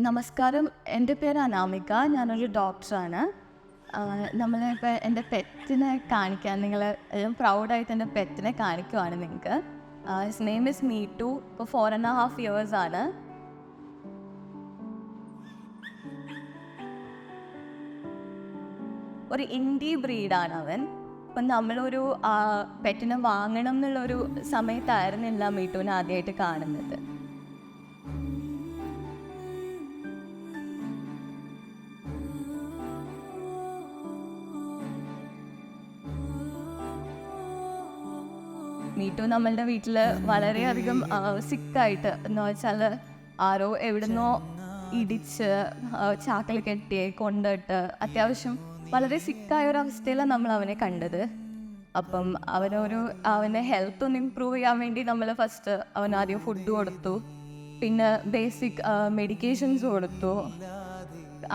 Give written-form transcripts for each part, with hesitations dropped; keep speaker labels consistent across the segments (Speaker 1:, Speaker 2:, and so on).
Speaker 1: നമസ്കാരം, എൻ്റെ പേര് അനാമിക. ഞാനൊരു ഡോക്ടറാണ്. നമ്മളിപ്പോൾ എൻ്റെ പെറ്റിനെ കാണിക്കാൻ നിങ്ങൾ പ്രൗഡായിട്ട് എൻ്റെ പെറ്റിനെ കാണിക്കുവാണ് നിങ്ങൾക്ക്. His name is MeToo. ഇപ്പോൾ 4.5 years ആണ്. ഒരു ഇൻഡി ബ്രീഡാണ് അവൻ. അപ്പം നമ്മളൊരു പെറ്റിനെ വാങ്ങണം എന്നുള്ളൊരു സമയത്തായിരുന്നില്ല മീറ്റുവിനെ ആദ്യമായിട്ട് കാണുന്നത്. മീറ്റു നമ്മളുടെ വീട്ടിൽ വളരെയധികം സിക്കായിട്ട് എന്ന് വെച്ചാൽ ആരോ എവിടുന്നോ ഇടിച്ച് ചാക്കിൽ കെട്ടി കൊണ്ടിട്ട് അത്യാവശ്യം വളരെ സിക്കായ ഒരു അവസ്ഥയിലാണ് നമ്മൾ അവനെ കണ്ടത്. അപ്പം അവൻ്റെ ഹെൽത്ത് ഒന്ന് ഇമ്പ്രൂവ് ചെയ്യാൻ വേണ്ടി നമ്മൾ ഫസ്റ്റ് അവനാദ്യം ഫുഡ് കൊടുത്തു, പിന്നെ ബേസിക് മെഡിക്കേഷൻസ് കൊടുത്തു.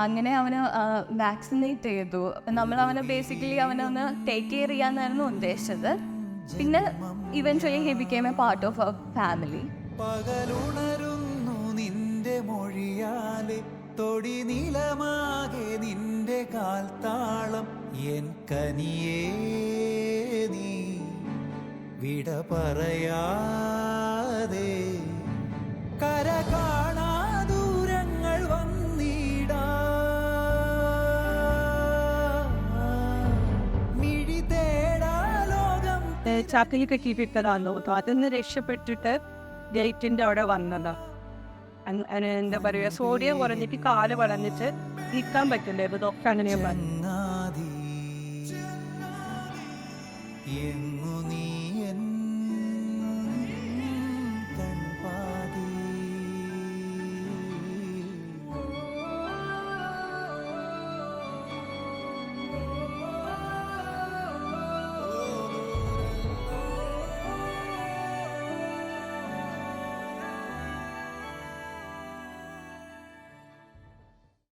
Speaker 1: അങ്ങനെ അവന് വാക്സിനേറ്റ് ചെയ്തു. അപ്പം നമ്മൾ അവനെ ബേസിക്കലി അവനെ ഒന്ന് ടേക്ക് കെയർ ചെയ്യാമെന്നായിരുന്നു ഉദ്ദേശിച്ചത്. പിന്നെ eventually he became a part of our family.
Speaker 2: പകലുണരുന്നു നിന്റെ മൊഴിയാലെ, തൊടി നിലമാകെ നിന്റെ കാൽത്താളം. എൻ കനിയേ നീ വിട പറയാതെ, കര കാണാ ദൂരങ്ങൾ വന്നിടാ. മിഴി തേടാ ലോകം
Speaker 3: ചാക്കിൽ കെട്ടിയിട്ടിട്ടതാണോ, അതിന്ന് രക്ഷപ്പെട്ടിട്ട് ഗേറ്റിൻ്റെ അവിടെ വന്നതാ. എന്താ പറയുക, സോഡിയം കുറഞ്ഞിട്ട് കാല് വളഞ്ഞിട്ട് നിൽക്കാൻ പറ്റില്ല. ഡോക്ടർ അങ്ങനെ പറഞ്ഞു.